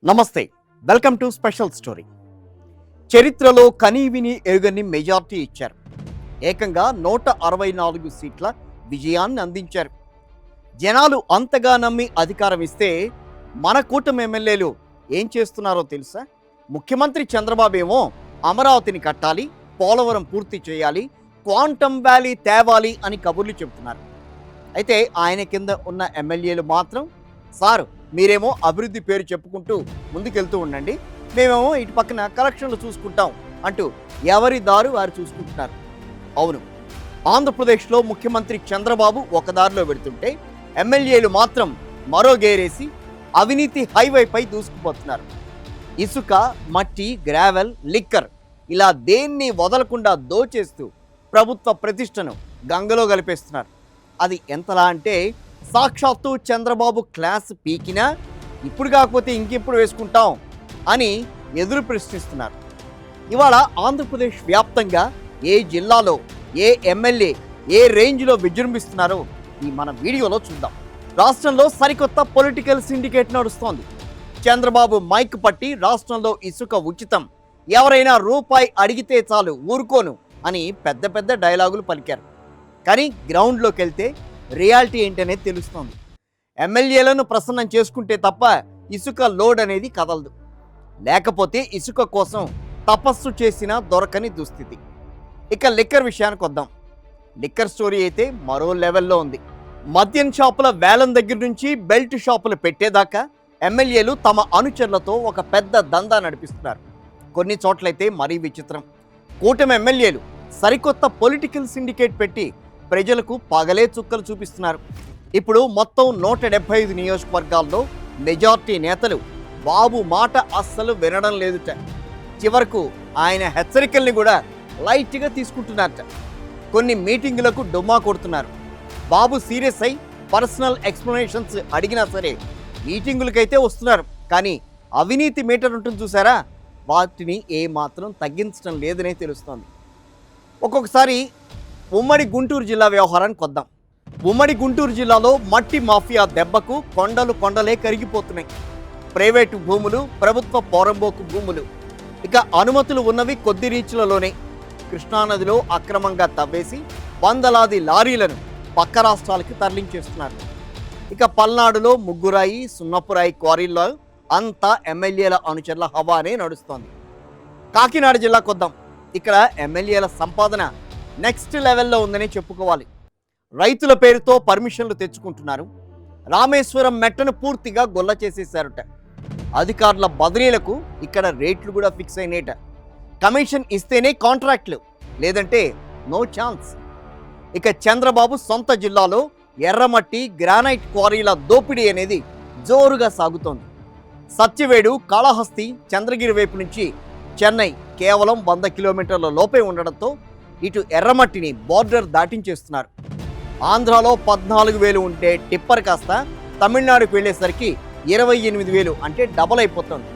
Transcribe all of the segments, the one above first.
నమస్తే, welcome to special story. చరిత్రలో కనీవిని ఎరుగని మెజార్టీ ఇచ్చారు. ఏకంగా 164 సీట్ల విజయాన్ని అందించారు. జనాలు అంతగా నమ్మి అధికారం ఇస్తే మన కూటమి ఎమ్మెల్యేలు ఏం చేస్తున్నారో తెలుసా? ముఖ్యమంత్రి చంద్రబాబు ఏమో అమరావతిని కట్టాలి, పోలవరం పూర్తి చేయాలి, క్వాంటమ్ వ్యాలీ తేవాలి అని కబుర్లు చెబుతున్నారు. అయితే ఆయన కింద ఉన్న ఎమ్మెల్యేలు మాత్రం, సార్ మీరేమో అభివృద్ధి పేరు చెప్పుకుంటూ ముందుకెళ్తూ ఉండండి, మేమేమో ఇటు పక్కన కలెక్షన్లు చూసుకుంటాం అంటూ ఎవరి దారు వారు చూసుకుంటున్నారు. అవును, ఆంధ్రప్రదేశ్లో ముఖ్యమంత్రి చంద్రబాబు ఒక దారిలో పెడుతుంటే ఎమ్మెల్యేలు మాత్రం మరో గేరేసి అవినీతి హైవేపై దూసుకుపోతున్నారు. ఇసుక, మట్టి, గ్రావెల్, లిక్కర్ ఇలా దేన్ని వదలకుండా దోచేస్తూ ప్రభుత్వ ప్రతిష్టను గంగలో కలిపేస్తున్నారు. అది ఎంతలా అంటే సాక్షాత్తు చంద్రబాబు క్లాస్ పీకినా ఇప్పుడు కాకపోతే ఇంకెప్పుడు వేసుకుంటాం అని ఎదురు ప్రశ్నిస్తున్నారు. ఇవాళ ఆంధ్రప్రదేశ్ వ్యాప్తంగా ఏ జిల్లాలో ఏ ఎమ్మెల్యే ఏ రేంజ్లో విజృంభిస్తున్నారో ఈ మన వీడియోలో చూద్దాం. రాష్ట్రంలో సరికొత్త పొలిటికల్ సిండికేట్ నడుస్తోంది. చంద్రబాబు మైక్ పట్టి రాష్ట్రంలో ఇసుక ఉచితం, ఎవరైనా రూపాయి అడిగితే చాలు ఊరుకోను అని పెద్ద పెద్ద డైలాగులు పలికారు. కానీ గ్రౌండ్లోకి వెళ్తే రియాలిటీ ఏంటనేది తెలుస్తోంది. ఎమ్మెల్యేలను ప్రసన్నం చేసుకుంటే తప్ప ఇసుక లోడ్ అనేది కదలదు. లేకపోతే ఇసుక కోసం తపస్సు చేసినా దొరకని దుస్థితి. ఇక లిక్కర్ విషయానికి వద్దాం. లిక్కర్ స్టోరీ అయితే మరో లెవెల్లో ఉంది. మద్యం షాపుల వేలం దగ్గర నుంచి బెల్ట్ షాపులు పెట్టేదాకా ఎమ్మెల్యేలు తమ అనుచరులతో ఒక పెద్ద దందా నడిపిస్తున్నారు. కొన్ని చోట్లయితే మరీ విచిత్రం. కూటమి ఎమ్మెల్యేలు సరికొత్త పొలిటికల్ సిండికేట్ పెట్టి ప్రజలకు పగలే చుక్కలు చూపిస్తున్నారు. ఇప్పుడు మొత్తం 175 నియోజకవర్గాల్లో మెజార్టీ నేతలు బాబు మాట అస్సలు వినడం లేదుట. చివరకు ఆయన హెచ్చరికల్ని కూడా లైట్గా తీసుకుంటున్నారట. కొన్ని మీటింగులకు డుమ్మా కొడుతున్నారు. బాబు సీరియస్ అయి పర్సనల్ ఎక్స్ప్లెనేషన్స్ అడిగినా సరే మీటింగులకైతే వస్తున్నారు. కానీ అవినీతి మీటర్ ఉంటుంది చూసారా, వాటిని ఏమాత్రం తగ్గించడం లేదనే తెలుస్తోంది. ఒక్కొక్కసారి ఉమ్మడి గుంటూరు జిల్లా వ్యవహారానికి వద్దాం. ఉమ్మడి గుంటూరు జిల్లాలో మట్టి మాఫియా దెబ్బకు కొండలే కరిగిపోతున్నాయి. ప్రైవేటు భూములు, ప్రభుత్వ పోరంబోకు భూములు, ఇక అనుమతులు ఉన్నవి కొద్ది రీచ్లలోనే. కృష్ణానదిలో అక్రమంగా తవ్వేసి వందలాది లారీలను పక్క రాష్ట్రాలకి తరలించేస్తున్నారు. ఇక పల్నాడులో ముగ్గురాయి, సున్నపురాయి క్వారీల్లో అంతా ఎమ్మెల్యేల అనుచరుల హవానే నడుస్తోంది. కాకినాడ జిల్లాకు వద్దాం. ఇక్కడ ఎమ్మెల్యేల సంపాదన నెక్స్ట్ లెవెల్లో ఉందని చెప్పుకోవాలి. రైతుల పేరుతో పర్మిషన్లు తెచ్చుకుంటున్నారు. రామేశ్వరం మెట్టను పూర్తిగా గొల్ల చేసేశారుట. అధికారుల బదిలీలకు ఇక్కడ రేట్లు కూడా ఫిక్స్ అయినేట. కమిషన్ ఇస్తేనే కాంట్రాక్ట్లు, లేదంటే నో ఛాన్స్. ఇక చంద్రబాబు సొంత జిల్లాలో ఎర్రమట్టి, గ్రానైట్ క్వారీల దోపిడీ అనేది జోరుగా సాగుతోంది. సత్యవేడు, కాళహస్తి, చంద్రగిరి వైపు నుంచి చెన్నై కేవలం 100 కిలోమీటర్ల లోపే ఉండడంతో ఇటు ఎర్రమట్టిని బోర్డర్ దాటించేస్తున్నారు. ఆంధ్రాలో 14,000 ఉంటే టిప్పర్ కాస్త తమిళనాడుకు వెళ్ళేసరికి 28,000, అంటే డబల్ అయిపోతుంది.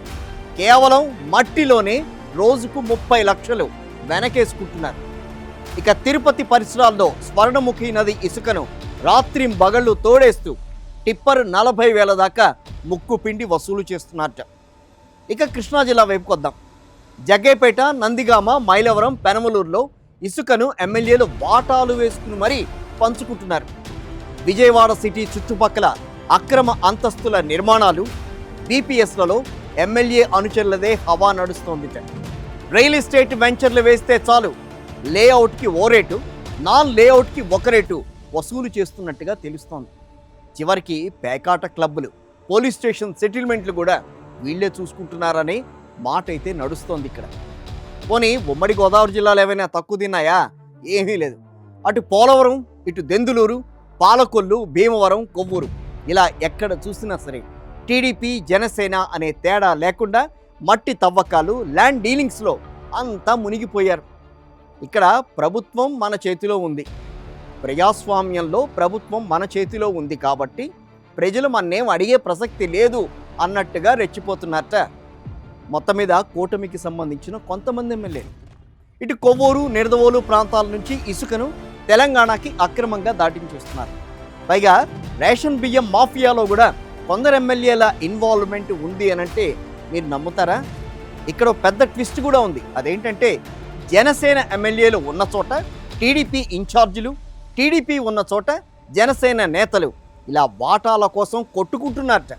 కేవలం మట్టిలోనే రోజుకు 30 లక్షలు వెనకేసుకుంటున్నారు. ఇక తిరుపతి పరిసరాల్లో స్వర్ణముఖి నది ఇసుకను రాత్రింబగళ్ళు తోడేస్తూ టిప్పర్ 40,000 దాకా ముక్కు పిండి వసూలు చేస్తున్నారట. ఇక కృష్ణా జిల్లా వైపుకి వద్దాం. జగ్గైపేట, నందిగామ, మైలవరం, పెనమలూరులో ఇసుకను ఎమ్మెల్యేలు వాటాలు వేసుకుని మరీ పంచుకుంటున్నారు. విజయవాడ సిటీ చుట్టుపక్కల అక్రమ అంతస్తుల నిర్మాణాలు, బీపీఎస్లలో ఎమ్మెల్యే అనుచరులదే హవా నడుస్తోందిట. రియల్ ఎస్టేట్ వెంచర్లు వేస్తే చాలు లేఅవుట్కి ఓ రేటు, నాన్ లేఅవుట్కి ఒక రేటు వసూలు చేస్తున్నట్టుగా తెలుస్తోంది. చివరికి పేకాట క్లబ్బులు, పోలీస్ స్టేషన్ సెటిల్మెంట్లు కూడా వీళ్లే చూసుకుంటున్నారనే మాట అయితే నడుస్తోంది ఇక్కడ. పోనీ ఉమ్మడి గోదావరి జిల్లాలో ఏమైనా తక్కువ తిన్నాయా? ఏమీ లేదు. అటు పోలవరం, ఇటు దెందులూరు, పాలకొల్లు, భీమవరం, కొవ్వూరు ఇలా ఎక్కడ చూసినా సరే టీడీపీ, జనసేన అనే తేడా లేకుండా మట్టి తవ్వకాలు, ల్యాండ్ డీలింగ్స్లో అంతా మునిగిపోయారు. ఇక్కడ ప్రభుత్వం మన చేతిలో ఉంది. ప్రజాస్వామ్యంలో ప్రభుత్వం మన చేతిలో ఉంది కాబట్టి ప్రజలు మన్నేం అడిగే ప్రసక్తి లేదు అన్నట్టుగా రెచ్చిపోతున్నారట మొత్తం మీద కూటమికి సంబంధించిన కొంతమంది ఎమ్మెల్యేలు. ఇటు కొవ్వూరు, నిడదవోలు ప్రాంతాల నుంచి ఇసుకను తెలంగాణకి అక్రమంగా దాటించేస్తున్నారు. పైగా రేషన్ బియ్యం మాఫియాలో కూడా కొందరు ఎమ్మెల్యేల ఇన్వాల్వ్మెంట్ ఉంది అనంటే మీరు నమ్ముతారా? ఇక్కడ ఒక పెద్ద ట్విస్ట్ కూడా ఉంది. అదేంటంటే జనసేన ఎమ్మెల్యేలు ఉన్న చోట టీడీపీ ఇన్ఛార్జీలు, టీడీపీ ఉన్న చోట జనసేన నేతలు ఇలా వాటాల కోసం కొట్టుకుంటున్నారట.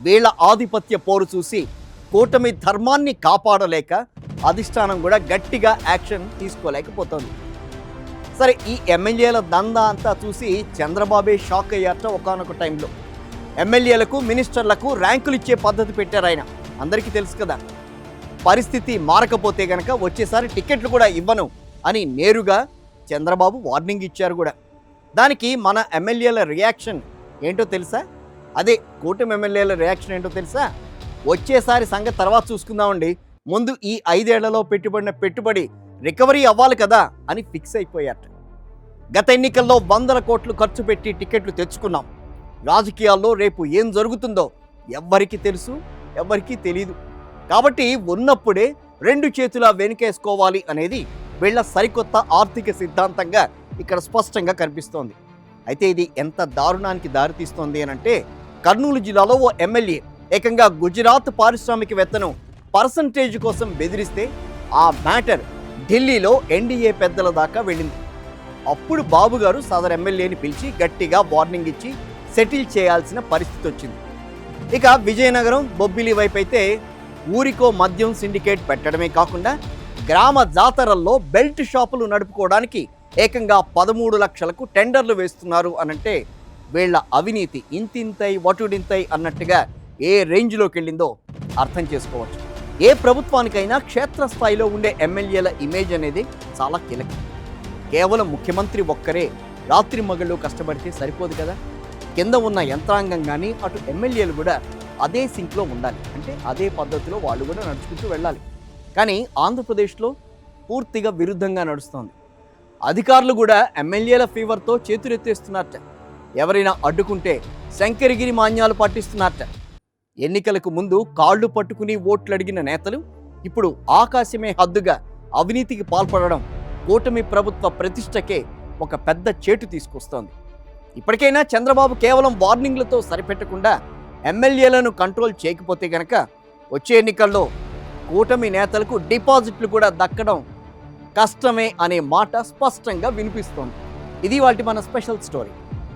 వీళ్ళ ఆధిపత్య పోరు చూసి కూటమి ధర్మాన్ని కాపాడలేక అధిష్టానం కూడా గట్టిగా యాక్షన్ తీసుకోలేకపోతుంది. సరే, ఈ ఎమ్మెల్యేల దందా అంతా చూసి చంద్రబాబే షాక్ అయ్యారట ఒకానొక టైంలో. ఎమ్మెల్యేలకు, మినిస్టర్లకు ర్యాంకులు ఇచ్చే పద్ధతి పెట్టారు ఆయన. అందరికీ తెలుసు కదా. పరిస్థితి మారకపోతే గనక వచ్చేసారి టికెట్లు కూడా ఇవ్వను అని నేరుగా చంద్రబాబు వార్నింగ్ ఇచ్చారు కూడా. దానికి మన ఎమ్మెల్యేల రియాక్షన్ ఏంటో తెలుసా? అదే కూటమి ఎమ్మెల్యేల రియాక్షన్ ఏంటో తెలుసా? వచ్చేసారి సంగతి తర్వాత చూసుకుందామండి, ముందు ఈ 5 ఏళ్లలో పెట్టుబడి రికవరీ అవ్వాలి కదా అని ఫిక్స్ అయిపోయారట. గత ఎన్నికల్లో 100 కోట్లు ఖర్చు పెట్టి టికెట్లు తెచ్చుకున్నాం. రాజకీయాల్లో రేపు ఏం జరుగుతుందో ఎవ్వరికీ తెలుసు, ఎవ్వరికీ తెలీదు. కాబట్టి ఉన్నప్పుడే 2 చేతులా వెనుకేసుకోవాలి అనేది వీళ్ళ సరికొత్త ఆర్థిక సిద్ధాంతంగా ఇక్కడ స్పష్టంగా కనిపిస్తోంది. అయితే ఇది ఎంత దారుణానికి దారితీస్తోంది అనంటే, కర్నూలు జిల్లాలో ఓ ఎమ్మెల్యే ఏకంగా గుజరాత్ పారిశ్రామికవేత్తను పర్సంటేజ్ కోసం బెదిరిస్తే ఆ మ్యాటర్ ఢిల్లీలో ఎన్డీఏ పెద్దల దాకా వెళ్ళింది. అప్పుడు బాబు గారు సదరు ఎమ్మెల్యేని పిలిచి గట్టిగా వార్నింగ్ ఇచ్చి సెటిల్ చేయాల్సిన పరిస్థితి వచ్చింది. ఇక విజయనగరం, బొబ్బిలి వైపు అయితే ఊరికో మద్యం సిండికేట్ పెట్టడమే కాకుండా గ్రామ జాతరల్లో బెల్ట్ షాపులు నడుపుకోవడానికి ఏకంగా 13 లక్షలకు టెండర్లు వేస్తున్నారు అనంటే వీళ్ళ అవినీతి ఇంతింతై వటుడింతై అన్నట్టుగా ఏ రేంజ్లోకి వెళ్ళిందో అర్థం చేసుకోవచ్చు. ఏ ప్రభుత్వానికైనా క్షేత్రస్థాయిలో ఉండే ఎమ్మెల్యేల ఇమేజ్ అనేది చాలా కీలకం. కేవలం ముఖ్యమంత్రి ఒక్కరే రాత్రి మగళ్ళు కష్టపడితే సరిపోదు కదా. కింద ఉన్న యంత్రాంగం కానీ అటు ఎమ్మెల్యేలు కూడా అదే సింక్లో ఉండాలి. అంటే అదే పద్ధతిలో వాళ్ళు కూడా నడుచుకుంటూ వెళ్ళాలి. కానీ ఆంధ్రప్రదేశ్లో పూర్తిగా విరుద్ధంగా నడుస్తోంది. అధికారులు కూడా ఎమ్మెల్యేల ఫీవర్తో చేతులెత్తేస్తున్నారట. ఎవరైనా అడ్డుకుంటే శంకరగిరి మాన్యాలు పాటిస్తున్నారట. ఎన్నికలకు ముందు కాళ్ళు పట్టుకుని ఓట్లు అడిగిన నేతలు ఇప్పుడు ఆకాశమే హద్దుగా అవినీతికి పాల్పడడం కూటమి ప్రభుత్వ ప్రతిష్టకే ఒక పెద్ద చేటు తీసుకొస్తోంది. ఇప్పటికైనా చంద్రబాబు కేవలం వార్నింగ్లతో సరిపెట్టకుండా ఎమ్మెల్యేలను కంట్రోల్ చేయకపోతే గనక వచ్చే ఎన్నికల్లో కూటమి నేతలకు డిపాజిట్లు కూడా దక్కడం కష్టమే అనే మాట స్పష్టంగా వినిపిస్తోంది. ఇది వాటి మన స్పెషల్ స్టోరీ.